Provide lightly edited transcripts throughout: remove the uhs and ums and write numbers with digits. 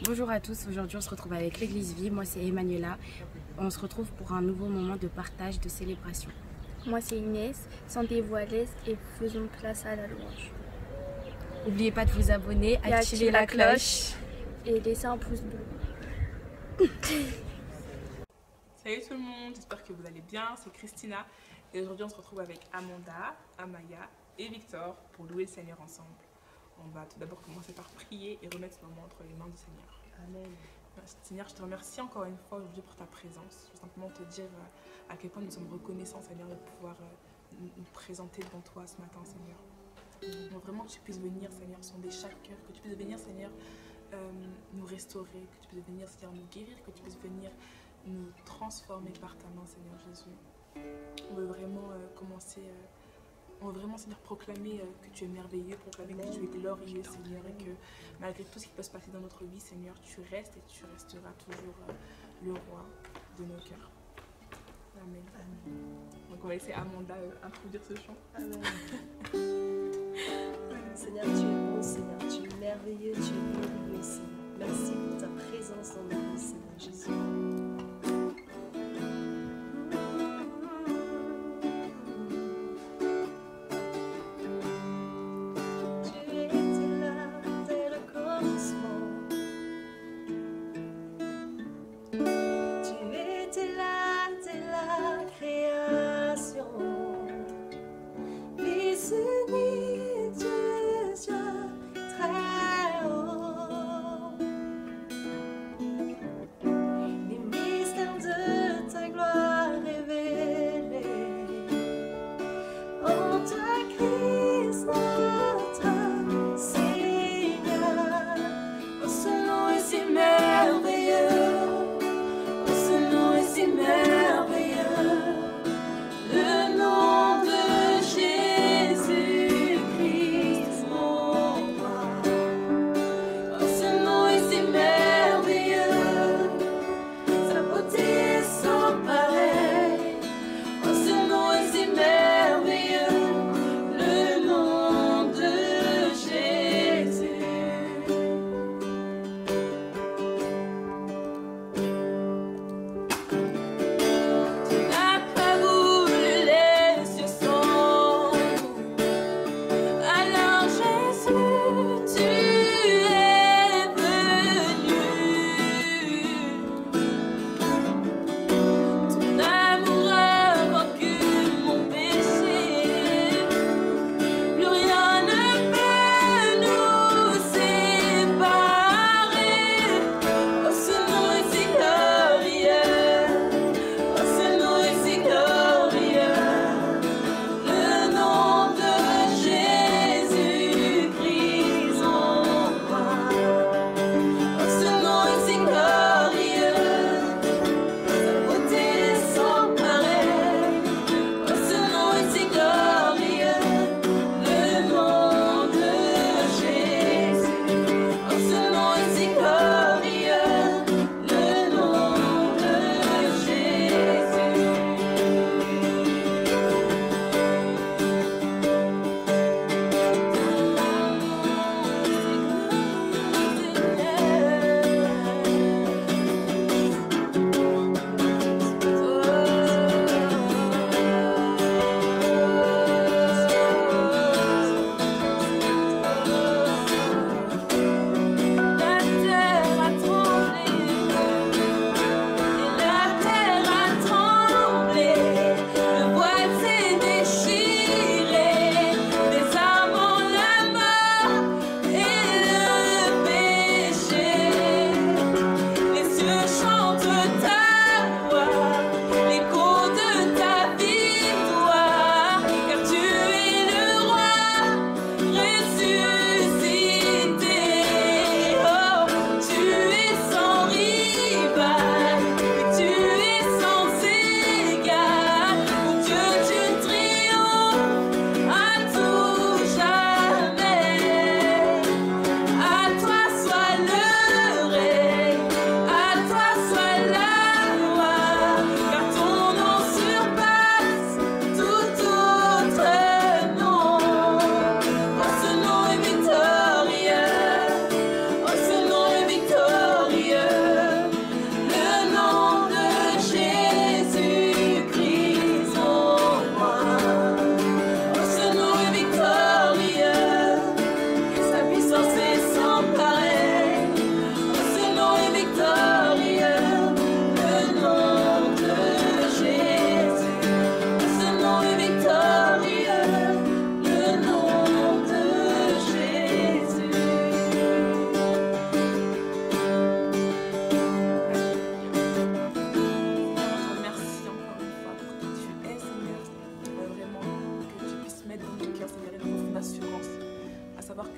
Bonjour à tous, aujourd'hui on se retrouve avec l'Église Vie, moi c'est Emmanuela. On se retrouve pour un nouveau moment de partage, de célébration. Moi c'est Inès, sentez-vous à l'aise et faisons place à la louange. N'oubliez pas de vous abonner, activer la cloche et laisser un pouce bleu. Salut tout le monde, j'espère que vous allez bien, c'est Christina et aujourd'hui on se retrouve avec Amanda, Amaya et Victor pour louer le Seigneur ensemble. On va tout d'abord commencer par prier et remettre ce moment entre les mains du Seigneur. Amen. Seigneur, je te remercie encore une fois aujourd'hui pour ta présence. Je veux simplement te dire à quel point nous sommes reconnaissants, Seigneur, de pouvoir nous présenter devant toi ce matin, Seigneur. Je veux vraiment que tu puisses venir, Seigneur, sonder chaque cœur, que tu puisses venir, Seigneur, nous restaurer, que tu puisses venir, Seigneur, nous guérir, que tu puisses venir nous transformer par ta main, Seigneur Jésus. On veut vraiment on veut vraiment, Seigneur, proclamer que tu es merveilleux, proclamer que tu es glorieux, Seigneur, et que malgré tout ce qui peut se passer dans notre vie, Seigneur, tu restes et tu resteras toujours le roi de nos cœurs. Amen. Amen. Donc on va laisser Amanda introduire ce chant. Amen. Seigneur, tu es bon, Seigneur, tu es merveilleux, tu es glorieux, Seigneur. Merci pour ta présence dans nos vies, Seigneur Jésus.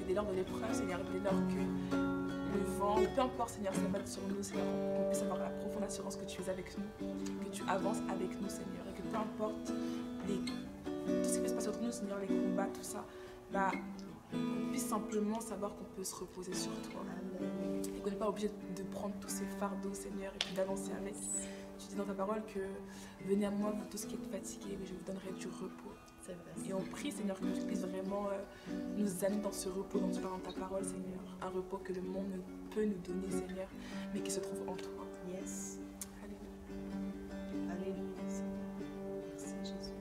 dès lors de l'épreuve, Seigneur, dès lors que le vent, peu importe, Seigneur, ça va sur nous, Seigneur, qu'on puisse avoir la profonde assurance que tu es avec nous, que tu avances avec nous, Seigneur, et que peu importe tout ce qui peut se passer autour de nous, Seigneur, les combats, tout ça, bah, qu'on puisse simplement savoir qu'on peut se reposer sur toi. Et qu'on n'est pas obligé de prendre tous ces fardeaux, Seigneur, et puis d'avancer avec. Tu dis dans ta parole que venez à moi, vous tous qui êtes fatigués, mais je vous donnerai du repos. Et on prie, Seigneur, que tu puisses vraiment nous amener dans ce repos dont tu parles dans ta parole, Seigneur. Un repos que le monde ne peut nous donner, Seigneur, mais qui se trouve en toi. Yes. Alléluia. Alléluia, Seigneur. Merci, Jésus.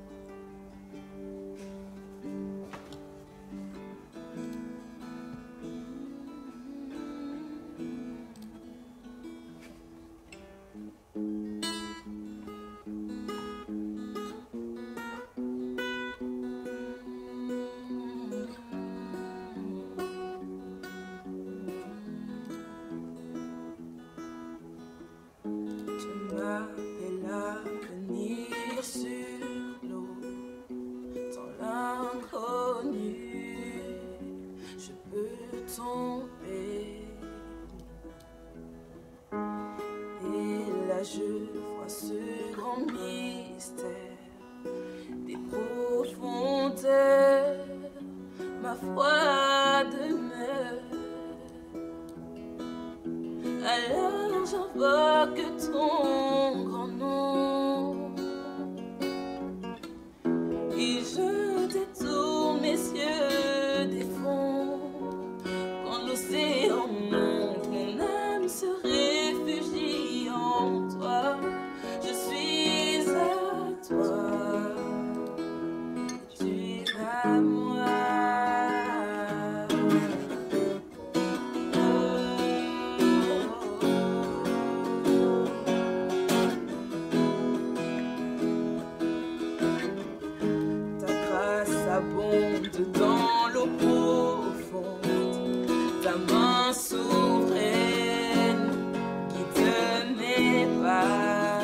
Je vois ce grand mystère des profondeurs, ma foi demeure. Alors j'invoque ton grand nom et je détourne mes yeux des fonds. Quand l'océan monte, mon âme se réfugie en toi. Je suis à toi, tu es à moi. Ta grâce abonde dans l'eau profonde, ta main souveraine qui tenait pas.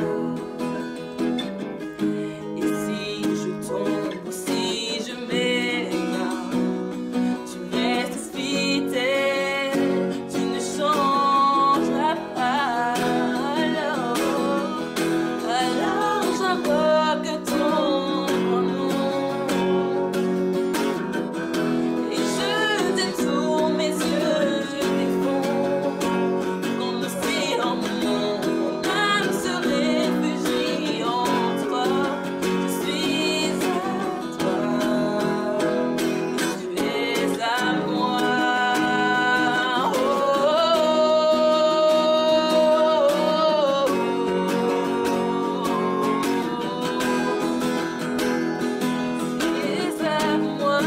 Et si je tombe, si je m'égare, tu restes fidèle, tu ne changeras pas. Alors j'invoque ton nom et je détourne mes yeux des fonds. Quand l'océan monte, mon âme se réfugie en toi. Je suis à toi, tu es à moi. Tu es à moi.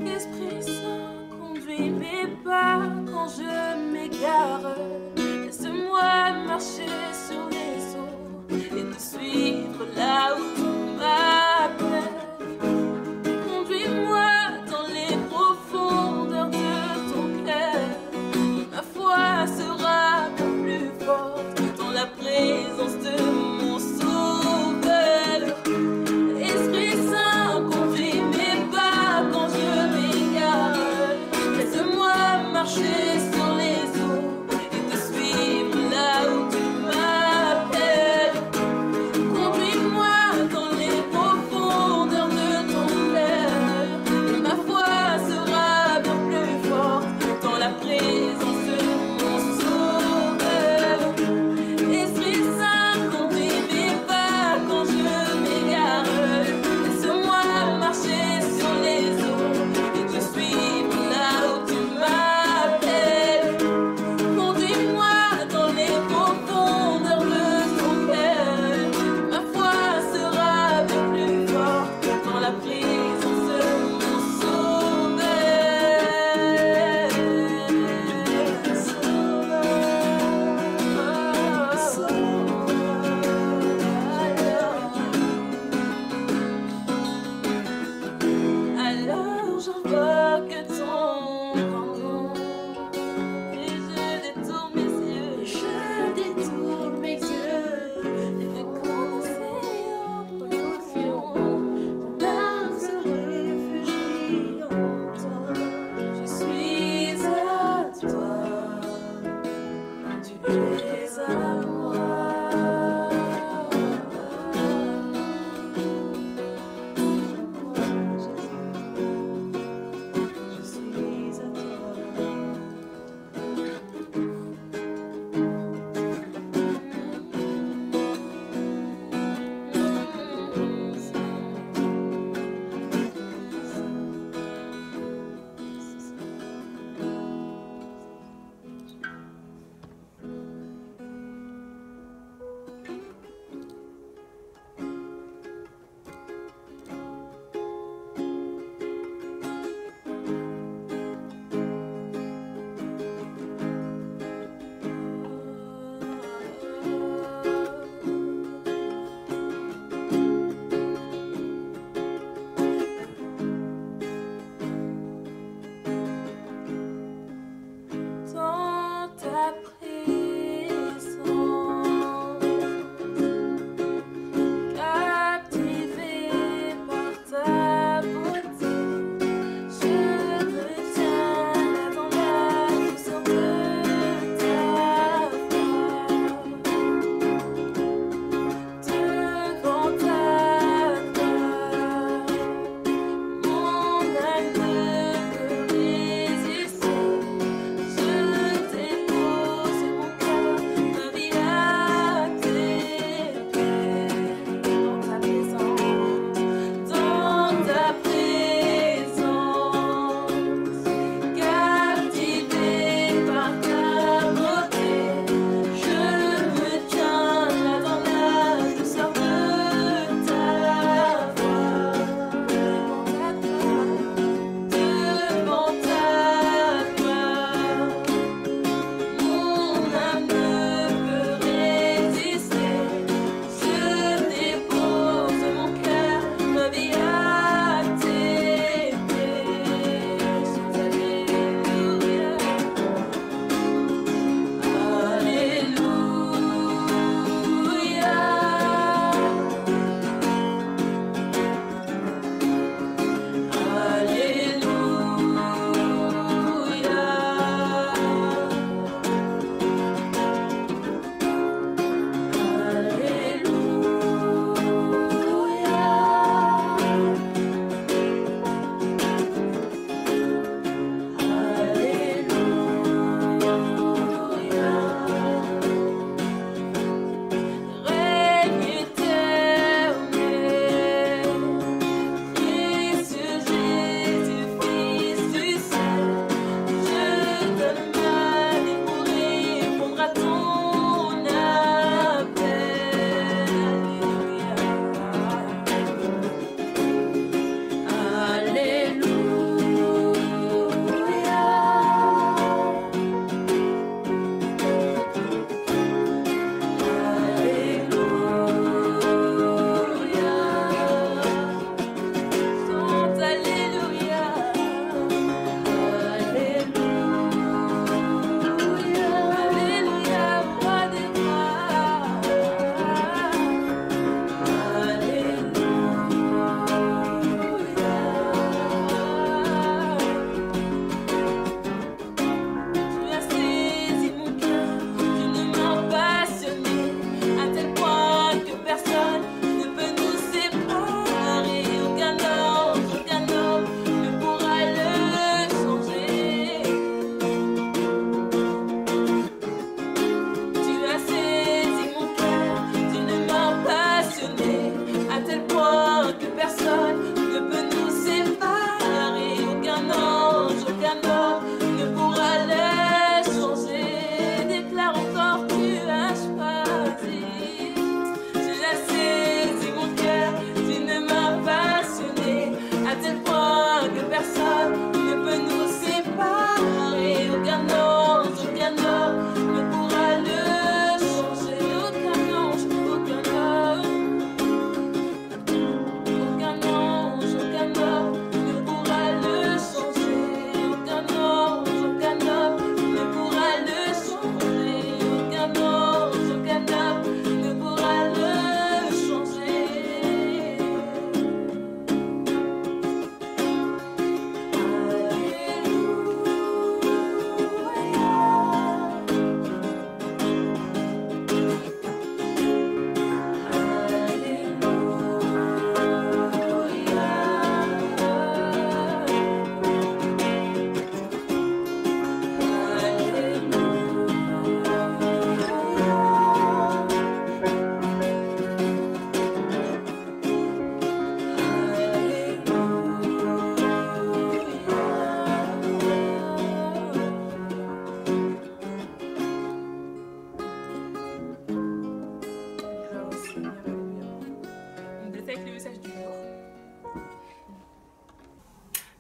Esprit Saint, conduis mes pas quand je m'égare. Laisse-moi marcher sur les eaux et te suivre là où tu m'appelles. Conduis-moi dans les profondeurs de ton cœur. Ma foi sera plus forte dans la présence de mon Sauveur. Esprit Saint, conduis mes pas quand je m'égare. Laisse-moi marcher sur les eaux et te suivre là où tu m'appelles.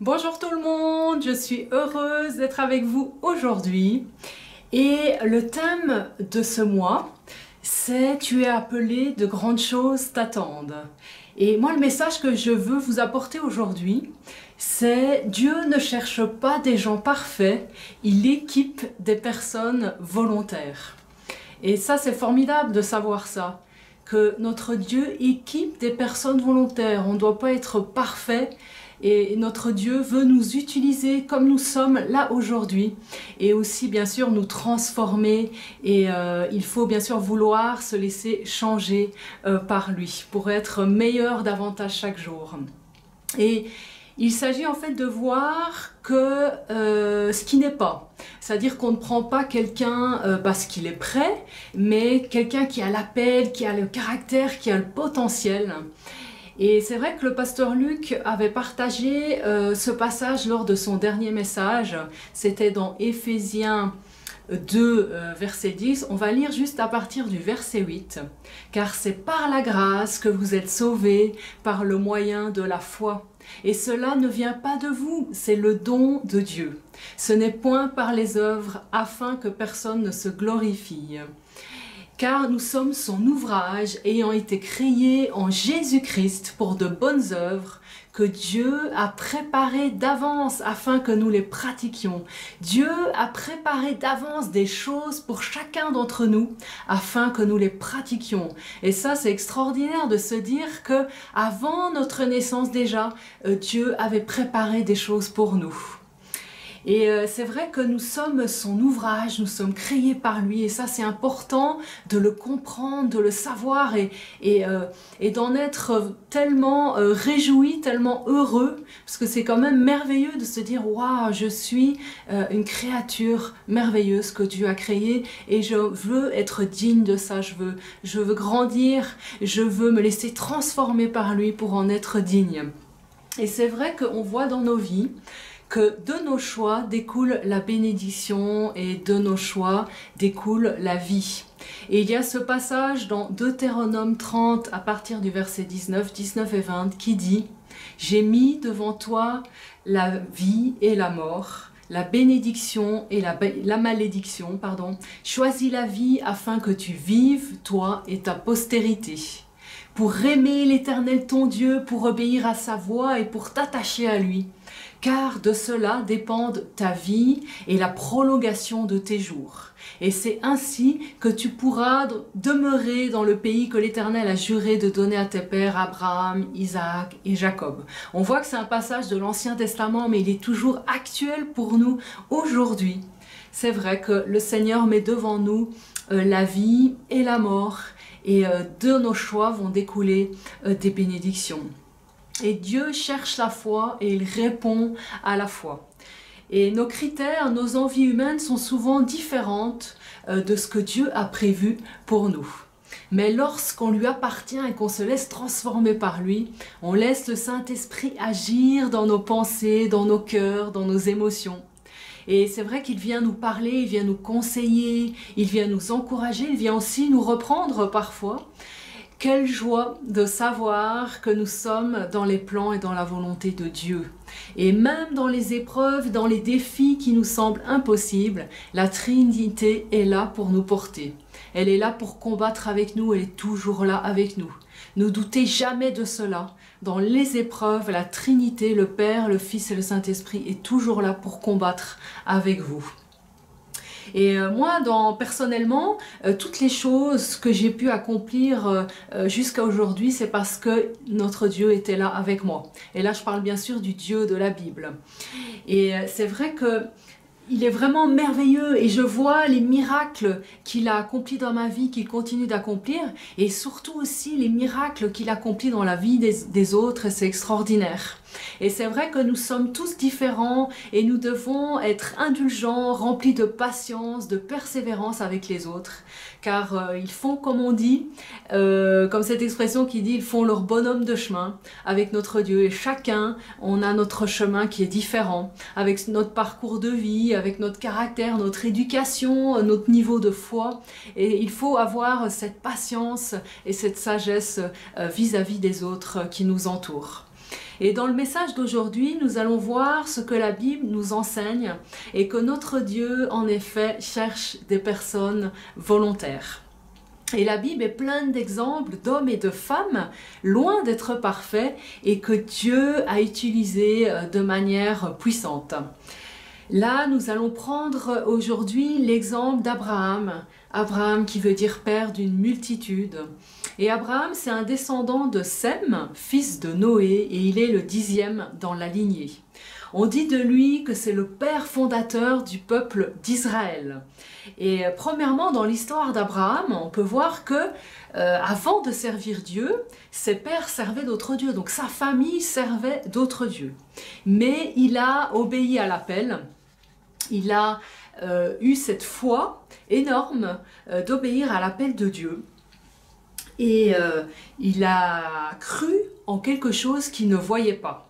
Bonjour tout le monde, je suis heureuse d'être avec vous aujourd'hui. Et le thème de ce mois, c'est « Tu es appelé, de grandes choses t'attendent ». Et moi, le message que je veux vous apporter aujourd'hui, c'est « Dieu ne cherche pas des gens parfaits, il équipe des personnes volontaires ». Et ça, c'est formidable de savoir ça, que notre Dieu équipe des personnes volontaires. On ne doit pas être parfait. Et notre Dieu veut nous utiliser comme nous sommes là aujourd'hui et aussi bien sûr nous transformer et il faut bien sûr vouloir se laisser changer par lui pour être meilleur davantage chaque jour. Et il s'agit en fait de voir que ce qui n'est pas, c'est-à-dire qu'on ne prend pas quelqu'un parce qu'il est prêt, mais quelqu'un qui a l'appel, qui a le caractère, qui a le potentiel. Et c'est vrai que le pasteur Luc avait partagé ce passage lors de son dernier message. C'était dans Éphésiens 2, verset 10. On va lire juste à partir du verset 8. « Car c'est par la grâce que vous êtes sauvés par le moyen de la foi. Et cela ne vient pas de vous, c'est le don de Dieu. Ce n'est point par les œuvres afin que personne ne se glorifie. » Car nous sommes son ouvrage ayant été créés en Jésus-Christ pour de bonnes œuvres que Dieu a préparées d'avance afin que nous les pratiquions. Dieu a préparé d'avance des choses pour chacun d'entre nous afin que nous les pratiquions. Et ça, c'est extraordinaire de se dire que avant notre naissance déjà, Dieu avait préparé des choses pour nous. Et c'est vrai que nous sommes son ouvrage, nous sommes créés par lui et ça c'est important de le comprendre, de le savoir et d'en être tellement réjoui, tellement heureux parce que c'est quand même merveilleux de se dire « Waouh, je suis une créature merveilleuse que Dieu a créée et je veux être digne de ça, je veux grandir, je veux me laisser transformer par lui pour en être digne. » Et c'est vrai qu'on voit dans nos vies que de nos choix découle la bénédiction et de nos choix découle la vie. Et il y a ce passage dans Deutéronome 30 à partir du verset 19 et 20 qui dit « J'ai mis devant toi la vie et la mort, la bénédiction et la malédiction, pardon. Choisis la vie afin que tu vives, toi et ta postérité. » Pour aimer l'Éternel ton Dieu, pour obéir à sa voix et pour t'attacher à lui. Car de cela dépendent ta vie et la prolongation de tes jours. Et c'est ainsi que tu pourras demeurer dans le pays que l'Éternel a juré de donner à tes pères, Abraham, Isaac et Jacob. On voit que c'est un passage de l'Ancien Testament, mais il est toujours actuel pour nous aujourd'hui. C'est vrai que le Seigneur met devant nous la vie et la mort, et de nos choix vont découler des bénédictions. Et Dieu cherche la foi et il répond à la foi. Et nos critères, nos envies humaines sont souvent différentes de ce que Dieu a prévu pour nous. Mais lorsqu'on lui appartient et qu'on se laisse transformer par lui, on laisse le Saint-Esprit agir dans nos pensées, dans nos cœurs, dans nos émotions. Et c'est vrai qu'il vient nous parler, il vient nous conseiller, il vient nous encourager, il vient aussi nous reprendre parfois. Quelle joie de savoir que nous sommes dans les plans et dans la volonté de Dieu. Et même dans les épreuves, dans les défis qui nous semblent impossibles, la Trinité est là pour nous porter. Elle est là pour combattre avec nous, elle est toujours là avec nous. Ne doutez jamais de cela. Dans les épreuves, la Trinité, le Père, le Fils et le Saint-Esprit est toujours là pour combattre avec vous. Et moi, personnellement, toutes les choses que j'ai pu accomplir jusqu'à aujourd'hui, c'est parce que notre Dieu était là avec moi. Et là, je parle bien sûr du Dieu de la Bible. Et c'est vrai que il est vraiment merveilleux et je vois les miracles qu'il a accomplis dans ma vie, qu'il continue d'accomplir et surtout aussi les miracles qu'il accomplit dans la vie des autres, c'est extraordinaire. Et c'est vrai que nous sommes tous différents et nous devons être indulgents, remplis de patience, de persévérance avec les autres. Car ils font, comme on dit, comme cette expression qui dit, ils font leur bonhomme de chemin avec notre Dieu. Et chacun, on a notre chemin qui est différent, avec notre parcours de vie, avec notre caractère, notre éducation, notre niveau de foi. Et il faut avoir cette patience et cette sagesse vis-à-vis des autres qui nous entourent. Et dans le message d'aujourd'hui, nous allons voir ce que la Bible nous enseigne et que notre Dieu, en effet, cherche des personnes volontaires. Et la Bible est pleine d'exemples d'hommes et de femmes loin d'être parfaits et que Dieu a utilisés de manière puissante. Là, nous allons prendre aujourd'hui l'exemple d'Abraham. Abraham qui veut dire père d'une multitude. Et Abraham, c'est un descendant de Sem, fils de Noé, et il est le 10e dans la lignée. On dit de lui que c'est le père fondateur du peuple d'Israël. Et premièrement, dans l'histoire d'Abraham, on peut voir que avant de servir Dieu, ses pères servaient d'autres dieux. Donc sa famille servait d'autres dieux. Mais il a obéi à l'appel. Il a eu cette foi énorme d'obéir à l'appel de Dieu. Et il a cru en quelque chose qu'il ne voyait pas.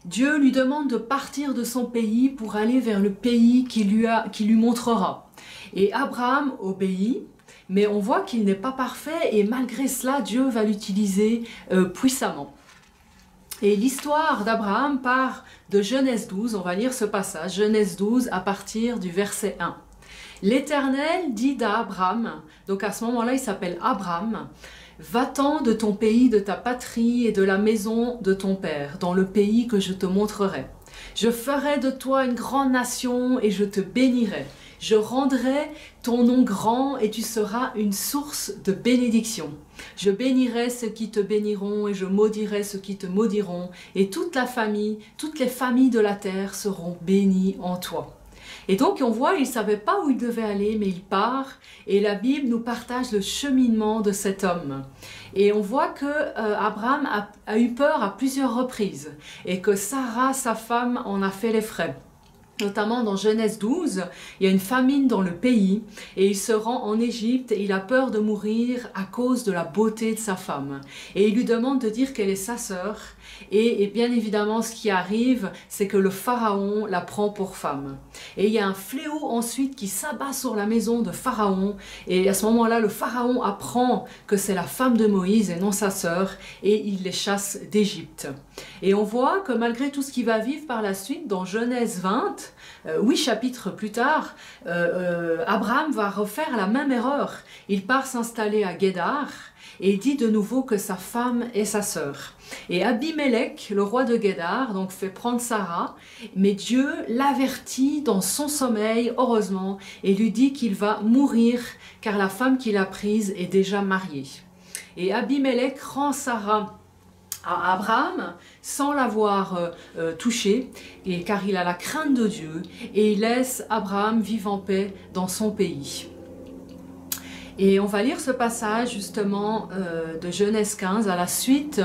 Dieu lui demande de partir de son pays pour aller vers le pays qu'il lui montrera. Et Abraham obéit, mais on voit qu'il n'est pas parfait et malgré cela, Dieu va l'utiliser puissamment. Et l'histoire d'Abraham part de Genèse 12, on va lire ce passage, Genèse 12 à partir du verset 1. L'Éternel dit à Abraham, donc à ce moment-là il s'appelle Abraham, « Va-t'en de ton pays, de ta patrie et de la maison de ton père, dans le pays que je te montrerai. Je ferai de toi une grande nation et je te bénirai. Je rendrai ton nom grand et tu seras une source de bénédiction. Je bénirai ceux qui te béniront et je maudirai ceux qui te maudiront et toute les familles de la terre seront bénies en toi. » Et donc on voit, il ne savait pas où il devait aller, mais il part et la Bible nous partage le cheminement de cet homme. Et on voit que Abraham a eu peur à plusieurs reprises et que Sarah, sa femme, en a fait les frais. Notamment dans Genèse 12, il y a une famine dans le pays et il se rend en Égypte et il a peur de mourir à cause de la beauté de sa femme. Et il lui demande de dire qu'elle est sa sœur et bien évidemment ce qui arrive, c'est que le pharaon la prend pour femme. Et il y a un fléau ensuite qui s'abat sur la maison de Pharaon et à ce moment-là, le pharaon apprend que c'est la femme de Moïse et non sa sœur et il les chasse d'Égypte. Et on voit que malgré tout ce qu'il va vivre par la suite, dans Genèse 20, 8 chapitres plus tard, Abraham va refaire la même erreur. Il part s'installer à Guédar et il dit de nouveau que sa femme est sa sœur. Et Abimélec, le roi de Guédar, donc fait prendre Sarah, mais Dieu l'avertit dans son sommeil, heureusement, et lui dit qu'il va mourir car la femme qu'il a prise est déjà mariée. Et Abimélec rend Sarah à Abraham sans l'avoir touché, et car il a la crainte de Dieu et il laisse Abraham vivre en paix dans son pays. Et on va lire ce passage justement de Genèse 15 à la suite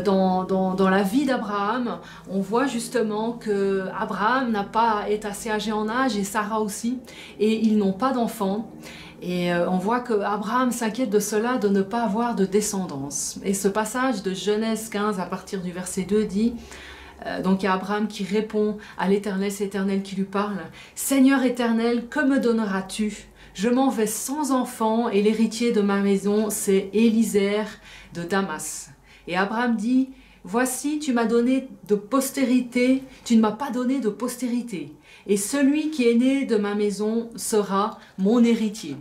dans la vie d'Abraham. On voit justement que Abraham est assez âgé en âge et Sarah aussi, et ils n'ont pas d'enfants. Et on voit qu'Abraham s'inquiète de cela, de ne pas avoir de descendance. Et ce passage de Genèse 15 à partir du verset 2 dit, donc il y a Abraham qui répond à l'Éternel, c'est l'Éternel qui lui parle, « Seigneur Éternel, que me donneras-tu? Je m'en vais sans enfant et l'héritier de ma maison, c'est Élisère de Damas. » Et Abraham dit, « Voici, tu m'as donné de postérité, tu ne m'as pas donné de postérité. Et celui qui est né de ma maison sera mon héritier. »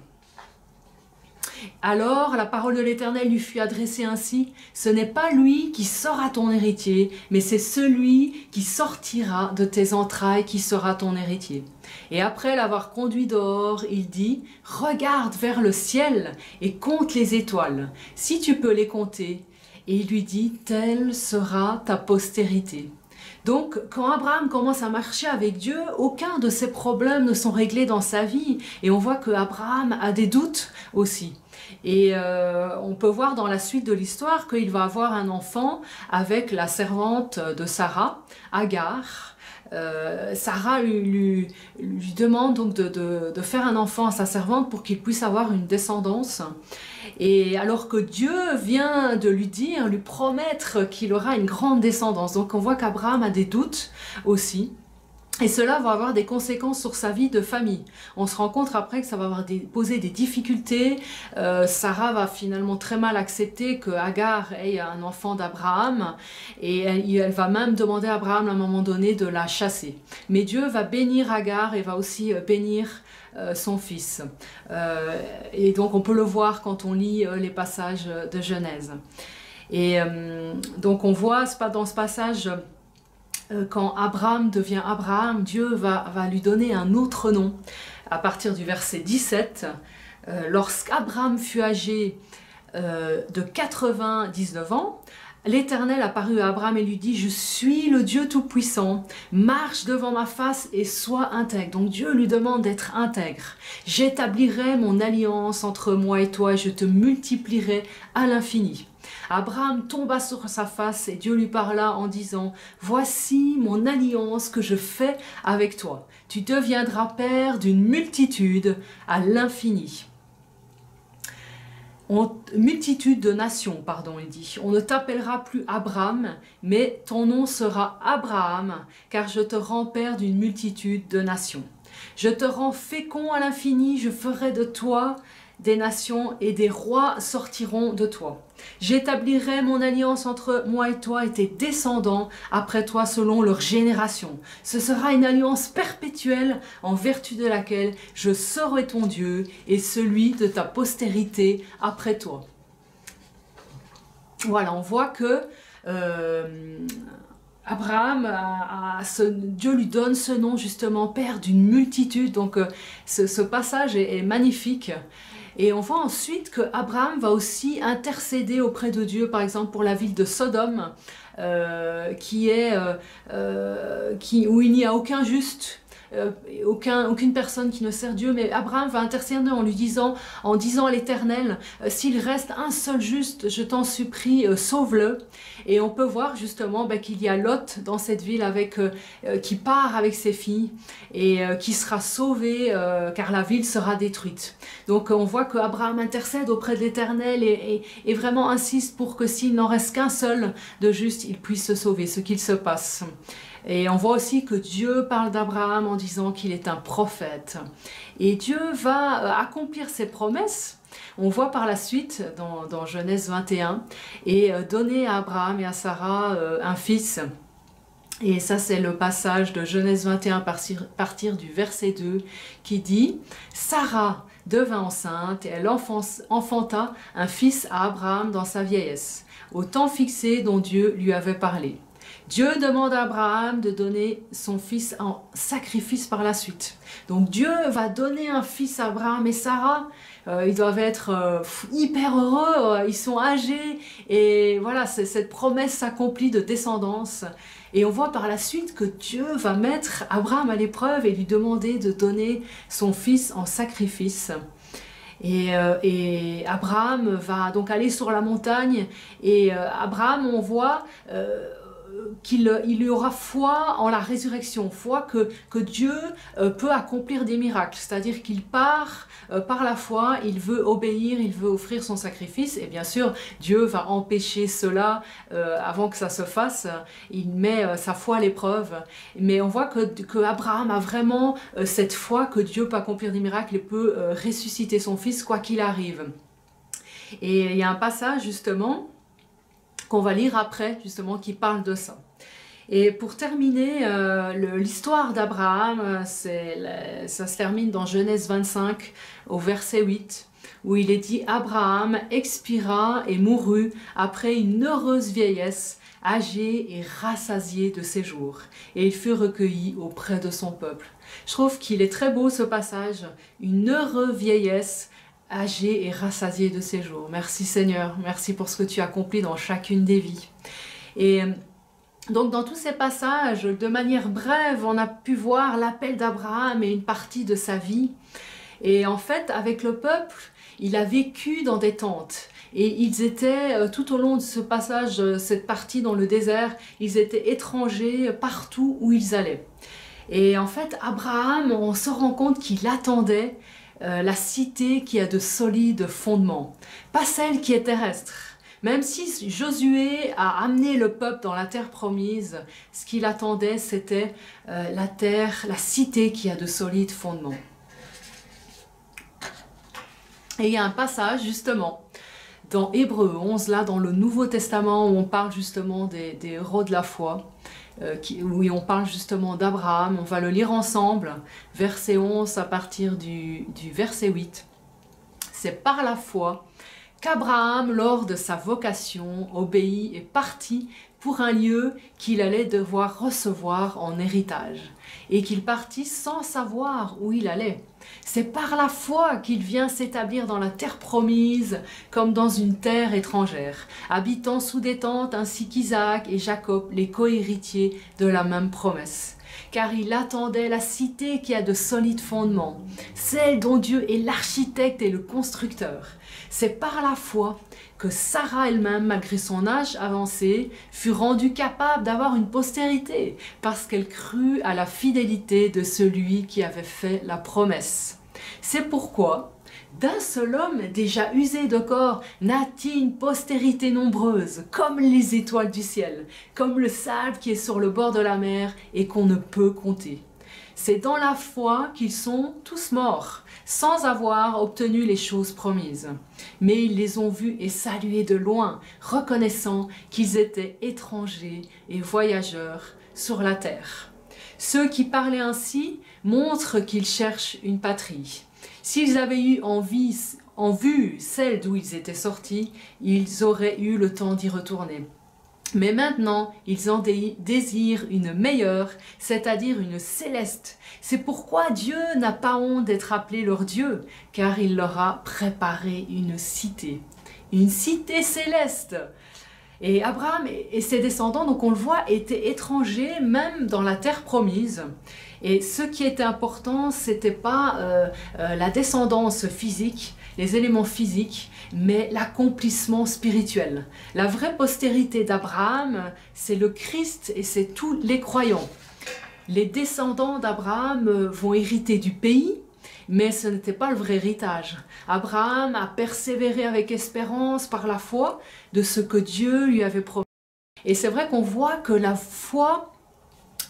Alors la parole de l'Éternel lui fut adressée ainsi, « Ce n'est pas lui qui sera ton héritier, mais c'est celui qui sortira de tes entrailles qui sera ton héritier. » Et après l'avoir conduit dehors, il dit, « Regarde vers le ciel et compte les étoiles, si tu peux les compter. » Et il lui dit, « Telle sera ta postérité. » Donc, quand Abraham commence à marcher avec Dieu, aucun de ses problèmes ne sont réglés dans sa vie. Et on voit qu'Abraham a des doutes aussi. Et on peut voir dans la suite de l'histoire qu'il va avoir un enfant avec la servante de Sarah, Agar. Sarah lui demande donc de faire un enfant à sa servante pour qu'il puisse avoir une descendance. Et alors que Dieu vient de lui promettre qu'il aura une grande descendance. Donc on voit qu'Abraham a des doutes aussi. Et cela va avoir des conséquences sur sa vie de famille. On se rend compte après que ça va avoir poser des difficultés. Sarah va finalement très mal accepter que Agar ait un enfant d'Abraham et elle va même demander à Abraham à un moment donné de la chasser. Mais Dieu va bénir Agar et va aussi bénir son fils. Et donc on peut le voir quand on lit les passages de Genèse. Et donc on voit dans ce passage... quand Abraham devient Abraham, Dieu va lui donner un autre nom. À partir du verset 17, lorsqu'Abraham fut âgé de 99 ans, l'Éternel apparut à Abraham et lui dit « Je suis le Dieu Tout-Puissant, marche devant ma face et sois intègre. » Donc Dieu lui demande d'être intègre. « J'établirai mon alliance entre moi et toi et je te multiplierai à l'infini. » Abraham tomba sur sa face et Dieu lui parla en disant « Voici mon alliance que je fais avec toi. Tu deviendras père d'une multitude à l'infini. » Multitude de nations, pardon, il dit. On ne t'appellera plus Abraham, mais ton nom sera Abraham, car je te rends père d'une multitude de nations. Je te rends fécond à l'infini, je ferai de toi des nations et des rois sortiront de toi. J'établirai mon alliance entre moi et toi et tes descendants après toi selon leur génération. Ce sera une alliance perpétuelle en vertu de laquelle je serai ton Dieu et celui de ta postérité après toi. Voilà, on voit que Abraham, Dieu lui donne ce nom justement, père d'une multitude. Donc ce passage est magnifique. Et on voit ensuite que Abraham va aussi intercéder auprès de Dieu, par exemple pour la ville de Sodome, où il n'y a aucun juste, aucune personne qui ne sert Dieu, mais Abraham va intercéder en disant à l'Éternel, s'il reste un seul juste, je t'en supplie, sauve-le. Et on peut voir justement qu'il y a Lot dans cette ville qui part avec ses filles et qui sera sauvé car la ville sera détruite. Donc on voit que Abraham intercède auprès de l'Éternel et vraiment insiste pour que s'il n'en reste qu'un seul de juste, il puisse se sauver, ce qu'il se passe. Et on voit aussi que Dieu parle d'Abraham en disant qu'il est un prophète. Et Dieu va accomplir ses promesses. On voit par la suite dans Genèse 21 et donner à Abraham et à Sarah un fils. Et ça c'est le passage de Genèse 21 partir du verset 2 qui dit « Sarah devint enceinte et elle enfanta un fils à Abraham dans sa vieillesse, au temps fixé dont Dieu lui avait parlé. » Dieu demande à Abraham de donner son fils en sacrifice par la suite. Donc Dieu va donner un fils à Abraham et Sarah. Ils doivent être hyper heureux, ils sont âgés. Et voilà, cette promesse s'accomplit de descendance. Et on voit par la suite que Dieu va mettre Abraham à l'épreuve et lui demander de donner son fils en sacrifice. Et Abraham va donc aller sur la montagne. Et Abraham, on voit... qu'il aura foi en la résurrection, foi que Dieu peut accomplir des miracles, c'est-à-dire qu'il part par la foi, il veut obéir, il veut offrir son sacrifice, et bien sûr Dieu va empêcher cela avant que ça se fasse, il met sa foi à l'épreuve, mais on voit que Abraham a vraiment cette foi que Dieu peut accomplir des miracles et peut ressusciter son fils quoi qu'il arrive. Et il y a un passage justement qu'on va lire après, justement, qui parle de ça. Et pour terminer, l'histoire d'Abraham, ça se termine dans Genèse 25, au verset 8, où il est dit « Abraham expira et mourut après une heureuse vieillesse, âgé et rassasié de ses jours, et il fut recueilli auprès de son peuple. » Je trouve qu'il est très beau ce passage, une heureuse vieillesse, âgé et rassasié de ses jours. Merci Seigneur, merci pour ce que tu as accompli dans chacune des vies. Et donc dans tous ces passages, de manière brève, on a pu voir l'appel d'Abraham et une partie de sa vie. Et en fait, avec le peuple, il a vécu dans des tentes. Et ils étaient, tout au long de ce passage, cette partie dans le désert, ils étaient étrangers partout où ils allaient. Et en fait, Abraham, on se rend compte qu'il attendait la cité qui a de solides fondements. Pas celle qui est terrestre, Même si Josué a amené le peuple dans la terre promise, ce qu'il attendait, c'était la terre, la cité qui a de solides fondements. Et il y a un passage, justement, dans Hébreux 11, là, dans le Nouveau Testament, où on parle justement des héros de la foi, où on parle justement d'Abraham. On va le lire ensemble, verset 11 à partir du verset 8. C'est par la foi qu'Abraham, lors de sa vocation, obéit et partit pour un lieu qu'il allait devoir recevoir en héritage, et qu'il partit sans savoir où il allait. C'est par la foi qu'il vient s'établir dans la terre promise, comme dans une terre étrangère, habitant sous des tentes ainsi qu'Isaac et Jacob, les co-héritiers de la même promesse. Car il attendait la cité qui a de solides fondements, celle dont Dieu est l'architecte et le constructeur. C'est par la foi que Sarah elle-même, malgré son âge avancé, fut rendue capable d'avoir une postérité, parce qu'elle crut à la fidélité de celui qui avait fait la promesse. C'est pourquoi, d'un seul homme déjà usé de corps, natit une postérité nombreuse, comme les étoiles du ciel, comme le sable qui est sur le bord de la mer et qu'on ne peut compter. C'est dans la foi qu'ils sont tous morts, sans avoir obtenu les choses promises. Mais ils les ont vus et salués de loin, reconnaissant qu'ils étaient étrangers et voyageurs sur la terre. Ceux qui parlaient ainsi montrent qu'ils cherchent une patrie. S'ils avaient eu en vue celle d'où ils étaient sortis, ils auraient eu le temps d'y retourner. Mais maintenant, ils en désirent une meilleure, c'est-à-dire une céleste. C'est pourquoi Dieu n'a pas honte d'être appelé leur Dieu, car il leur a préparé une cité céleste. Et Abraham et ses descendants, donc on le voit, étaient étrangers même dans la terre promise. Et ce qui était important, c'était pas la descendance physique, les éléments physiques, mais l'accomplissement spirituel. La vraie postérité d'Abraham, c'est le Christ et c'est tous les croyants. Les descendants d'Abraham vont hériter du pays, mais ce n'était pas le vrai héritage. Abraham a persévéré avec espérance par la foi de ce que Dieu lui avait promis. Et c'est vrai qu'on voit que la foi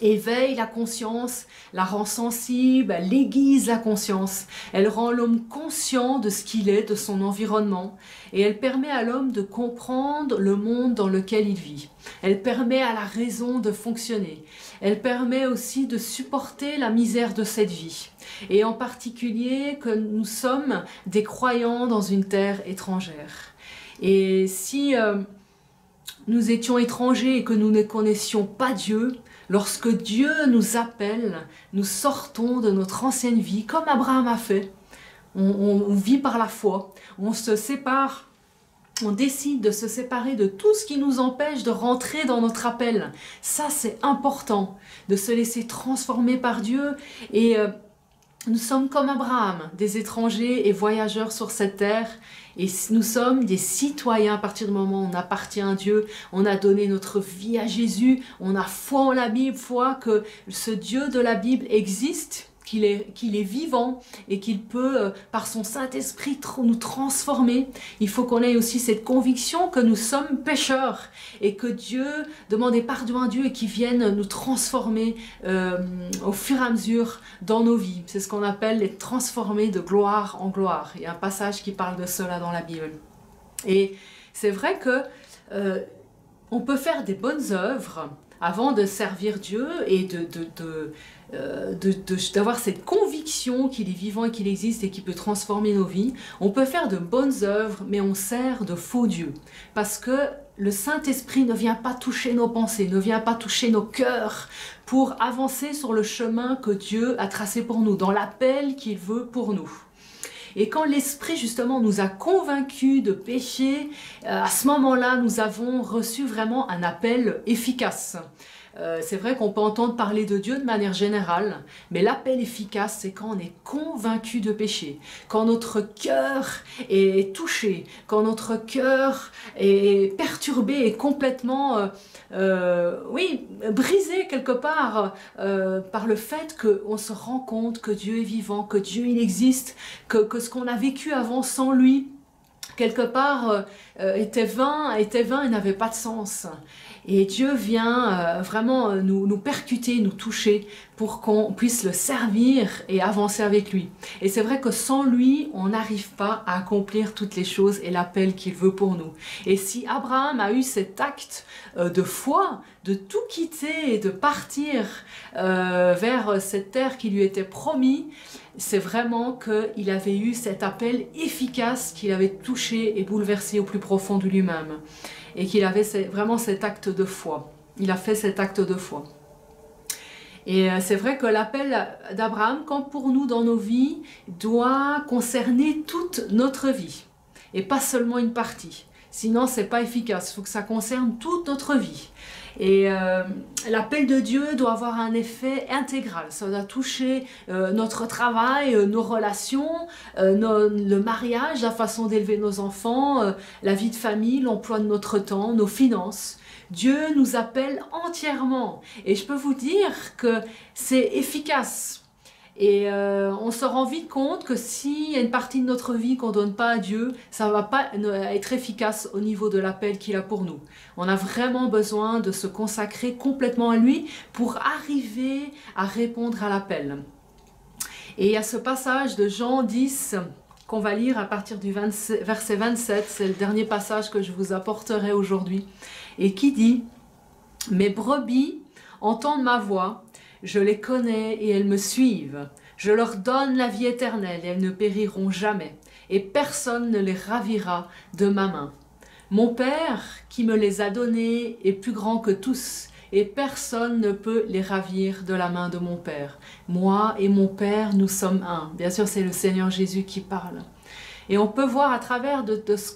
éveille la conscience, la rend sensible, elle aiguise la conscience, elle rend l'homme conscient de ce qu'il est, de son environnement, et elle permet à l'homme de comprendre le monde dans lequel il vit. Elle permet à la raison de fonctionner. Elle permet aussi de supporter la misère de cette vie, et en particulier que nous sommes des croyants dans une terre étrangère. Et si nous étions étrangers et que nous ne connaissions pas Dieu, lorsque Dieu nous appelle, nous sortons de notre ancienne vie, comme Abraham a fait. On vit par la foi, on se sépare, on décide de se séparer de tout ce qui nous empêche de rentrer dans notre appel. Ça, c'est important, de se laisser transformer par Dieu. Et nous sommes comme Abraham, des étrangers et voyageurs sur cette terre. Et nous sommes des citoyens à partir du moment où on appartient à Dieu, on a donné notre vie à Jésus, on a foi en la Bible, foi que ce Dieu de la Bible existe, qu'il est vivant et qu'il peut, par son Saint-Esprit, nous transformer. Il faut qu'on ait aussi cette conviction que nous sommes pécheurs et que Dieu, demander pardon à Dieu et qu'il vienne nous transformer au fur et à mesure dans nos vies. C'est ce qu'on appelle les transformer de gloire en gloire. Il y a un passage qui parle de cela dans la Bible. Et c'est vrai que on peut faire des bonnes œuvres avant de servir Dieu et d'avoir cette conviction qu'il est vivant et qu'il existe et qu'il peut transformer nos vies. On peut faire de bonnes œuvres, mais on sert de faux dieux. Parce que le Saint-Esprit ne vient pas toucher nos pensées, ne vient pas toucher nos cœurs pour avancer sur le chemin que Dieu a tracé pour nous, dans l'appel qu'il veut pour nous. Et quand l'Esprit justement nous a convaincus de péché, à ce moment-là, nous avons reçu vraiment un appel efficace. C'est vrai qu'on peut entendre parler de Dieu de manière générale, mais l'appel efficace, c'est quand on est convaincu de péché, quand notre cœur est touché, quand notre cœur est perturbé et complètement brisé quelque part par le fait qu'on se rend compte que Dieu est vivant, que Dieu il existe, que ce qu'on a vécu avant sans lui, quelque part, était vain et n'avait pas de sens. Et Dieu vient vraiment nous percuter, nous toucher pour qu'on puisse le servir et avancer avec lui. Et c'est vrai que sans lui, on n'arrive pas à accomplir toutes les choses et l'appel qu'il veut pour nous. Et si Abraham a eu cet acte de foi, de tout quitter et de partir vers cette terre qui lui était promise, c'est vraiment qu'il avait eu cet appel efficace qu'il avait touché et bouleversé au plus profond de lui-même. Et qu'il avait vraiment cet acte de foi. Il a fait cet acte de foi. Et c'est vrai que l'appel d'Abraham, comme pour nous dans nos vies, doit concerner toute notre vie. Et pas seulement une partie. Sinon, c'est pas efficace. Il faut que ça concerne toute notre vie. Et l'appel de Dieu doit avoir un effet intégral. Ça doit toucher notre travail, nos relations, le mariage, la façon d'élever nos enfants, la vie de famille, l'emploi de notre temps, nos finances. Dieu nous appelle entièrement. Et je peux vous dire que c'est efficace. Et on se rend vite compte que s'il y a une partie de notre vie qu'on ne donne pas à Dieu, ça ne va pas être efficace au niveau de l'appel qu'il a pour nous. On a vraiment besoin de se consacrer complètement à lui pour arriver à répondre à l'appel. Et il y a ce passage de Jean 10 qu'on va lire à partir du verset 27, c'est le dernier passage que je vous apporterai aujourd'hui, et qui dit « Mes brebis entendent ma voix, je les connais et elles me suivent. Je leur donne la vie éternelle et elles ne périront jamais. Et personne ne les ravira de ma main. Mon Père qui me les a donnés est plus grand que tous. Et personne ne peut les ravir de la main de mon Père. Moi et mon Père, nous sommes un. » Bien sûr, c'est le Seigneur Jésus qui parle. Et on peut voir à travers de ce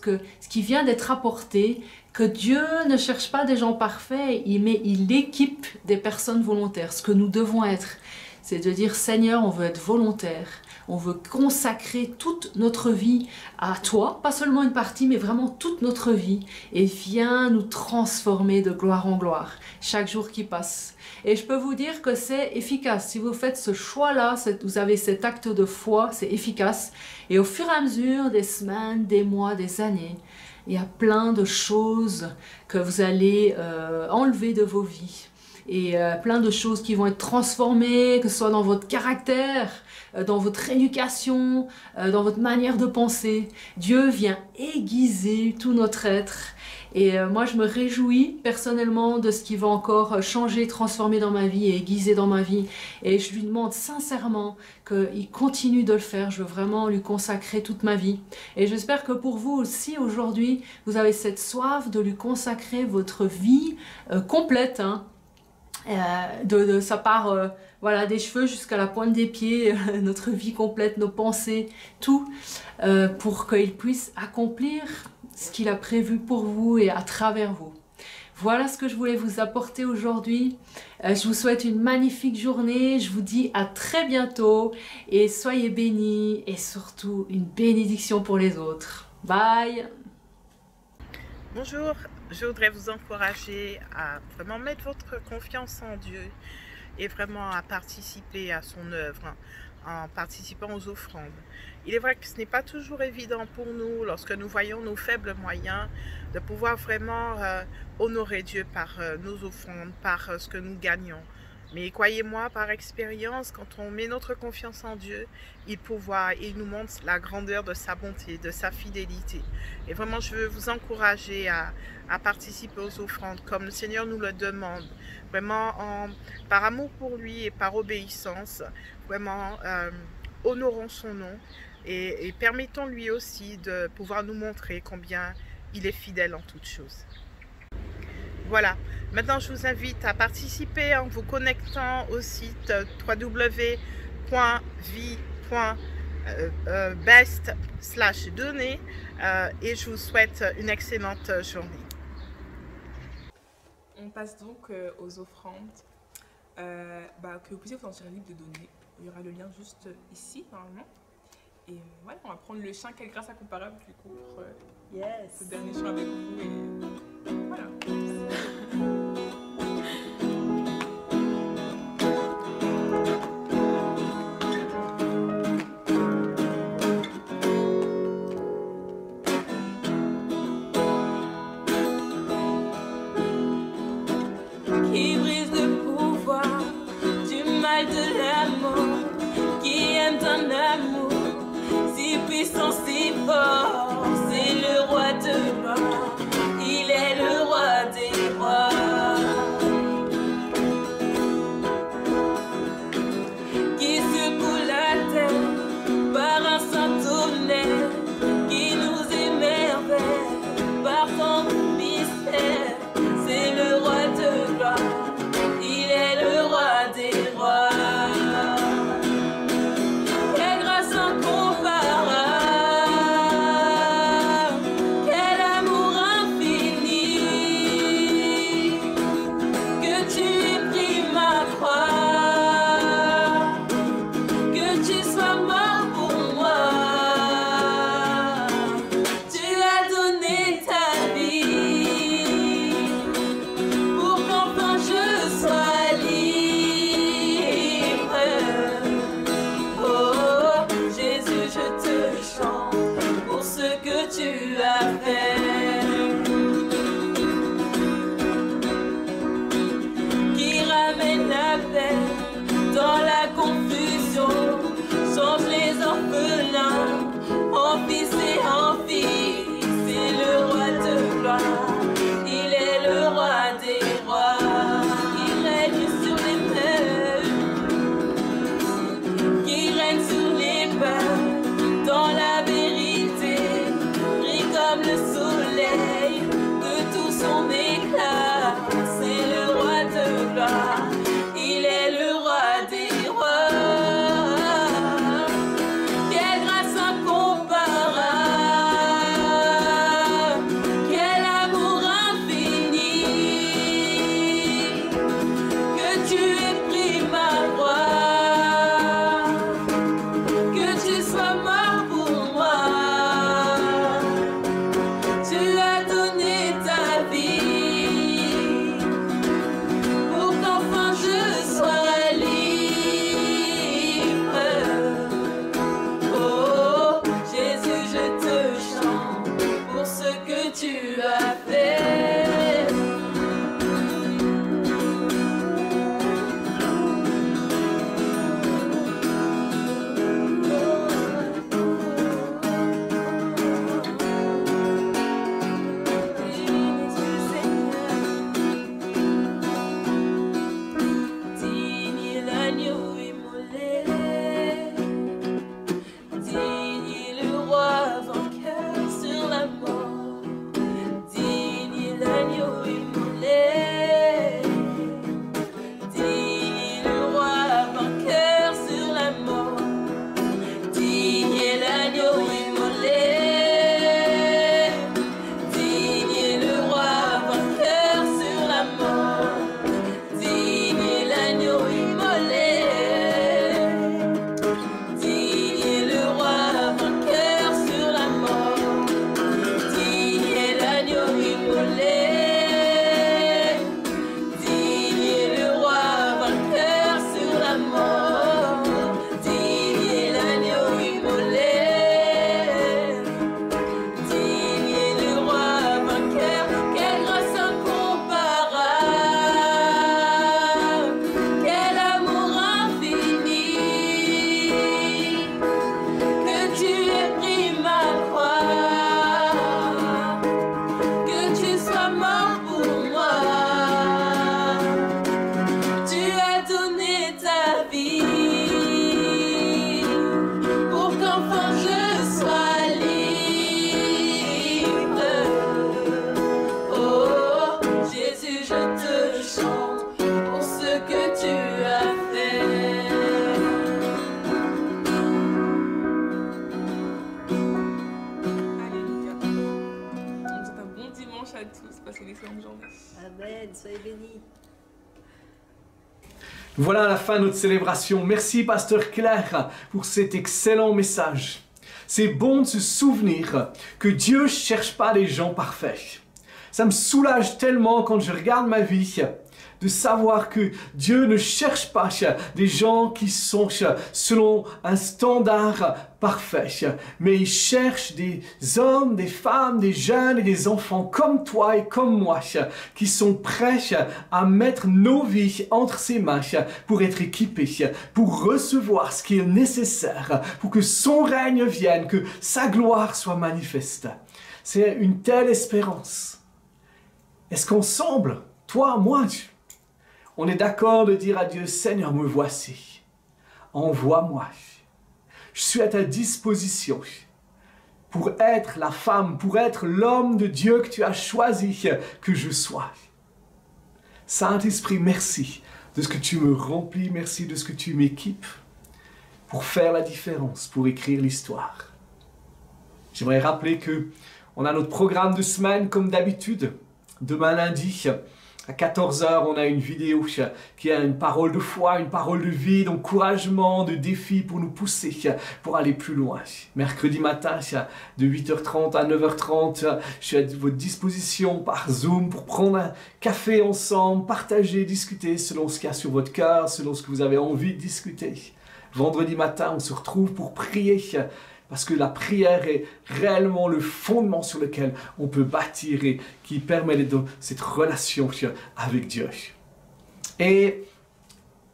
qui vient d'être apporté que Dieu ne cherche pas des gens parfaits, mais il équipe des personnes volontaires. Ce que nous devons être, c'est de dire « Seigneur, on veut être volontaire, on veut consacrer toute notre vie à toi, pas seulement une partie, mais vraiment toute notre vie, et viens nous transformer de gloire en gloire, chaque jour qui passe. » Et je peux vous dire que c'est efficace. Si vous faites ce choix-là, vous avez cet acte de foi, c'est efficace. Et au fur et à mesure des semaines, des mois, des années, il y a plein de choses que vous allez enlever de vos vies. Et plein de choses qui vont être transformées, que ce soit dans votre caractère, dans votre éducation, dans votre manière de penser. Dieu vient aiguiser tout notre être. Et moi, je me réjouis personnellement de ce qui va encore changer, transformer dans ma vie et aiguiser dans ma vie. Et je lui demande sincèrement qu'il continue de le faire. Je veux vraiment lui consacrer toute ma vie. Et j'espère que pour vous aussi, aujourd'hui, vous avez cette soif de lui consacrer votre vie complète. Hein. Ça part voilà, des cheveux jusqu'à la pointe des pieds, notre vie complète, nos pensées, tout, pour qu'il puisse accomplir ce qu'il a prévu pour vous et à travers vous. Voilà ce que je voulais vous apporter aujourd'hui. Je vous souhaite une magnifique journée. Je vous dis à très bientôt et soyez bénis et surtout une bénédiction pour les autres. Bye! Bonjour, je voudrais vous encourager à vraiment mettre votre confiance en Dieu et vraiment à participer à son œuvre en participant aux offrandes. Il est vrai que ce n'est pas toujours évident pour nous, lorsque nous voyons nos faibles moyens, de pouvoir vraiment honorer Dieu par nos offrandes, par ce que nous gagnons. Mais croyez-moi, par expérience, quand on met notre confiance en Dieu, il nous montre la grandeur de sa bonté, de sa fidélité. Et vraiment, je veux vous encourager à participer aux offrandes comme le Seigneur nous le demande. Vraiment, par amour pour lui et par obéissance, vraiment, honorons son nom et permettons lui aussi de pouvoir nous montrer combien il est fidèle en toutes choses. Voilà, maintenant je vous invite à participer en vous connectant au site www.vie.best/donner et je vous souhaite une excellente journée. On passe donc aux offrandes que vous puissiez vous sentir libre de donner. Il y aura le lien juste ici normalement. Et voilà, on va prendre le chant Quelle grâce incomparable du coup pour ce dernier chant avec vous. Et voilà. Passez une excellente journée. Amen. Soyez bénis. Voilà la fin de notre célébration. Merci, Pasteur Claire, pour cet excellent message. C'est bon de se souvenir que Dieu ne cherche pas les gens parfaits. Ça me soulage tellement quand je regarde ma vie de savoir que Dieu ne cherche pas des gens qui sont selon un standard parfait, mais il cherche des hommes, des femmes, des jeunes et des enfants comme toi et comme moi qui sont prêts à mettre nos vies entre ses mains pour être équipés, pour recevoir ce qui est nécessaire, pour que son règne vienne, que sa gloire soit manifeste. C'est une telle espérance. Est-ce qu'ensemble, toi, moi, on est d'accord de dire à Dieu, Seigneur, me voici, envoie-moi. Je suis à ta disposition pour être la femme, pour être l'homme de Dieu que tu as choisi que je sois. Saint-Esprit, merci de ce que tu me remplis, merci de ce que tu m'équipes pour faire la différence, pour écrire l'histoire. J'aimerais rappeler que on a notre programme de semaine comme d'habitude. Demain lundi, à 14 h, on a une vidéo qui a une parole de foi, une parole de vie, d'encouragement, de défi pour nous pousser, pour aller plus loin. Mercredi matin, de 8h30 à 9h30, je suis à votre disposition par Zoom pour prendre un café ensemble, partager, discuter selon ce qu'il y a sur votre cœur, selon ce que vous avez envie de discuter. Vendredi matin, on se retrouve pour prier. Parce que la prière est réellement le fondement sur lequel on peut bâtir et qui permet cette relation avec Dieu. Et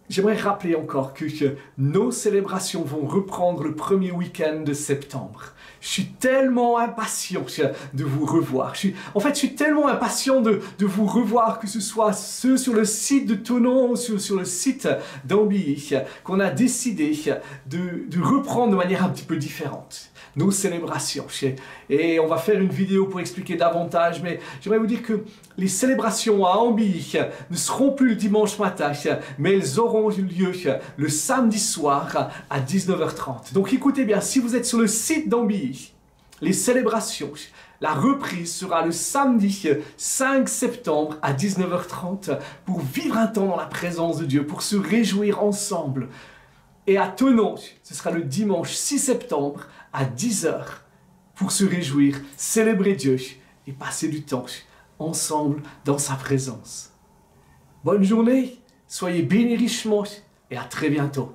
j'aimerais rappeler encore que nos célébrations vont reprendre le premier week-end de septembre. Je suis tellement impatient de vous revoir. Je suis tellement impatient de vous revoir, que ce soit ceux sur le site de Thonon ou sur le site d'Ambilly, qu'on a décidé de reprendre de manière un petit peu différente nos célébrations. Et on va faire une vidéo pour expliquer davantage, mais j'aimerais vous dire que les célébrations à Ambilly ne seront plus le dimanche matin, mais elles auront lieu le samedi soir à 19h30. Donc écoutez bien, si vous êtes sur le site d'Ambilly, les célébrations, la reprise sera le samedi 5 septembre à 19h30 pour vivre un temps dans la présence de Dieu, pour se réjouir ensemble. Et à Thonon, ce sera le dimanche 6 septembre à 10h pour se réjouir, célébrer Dieu et passer du temps ensemble dans sa présence. Bonne journée, soyez bénis richement et à très bientôt.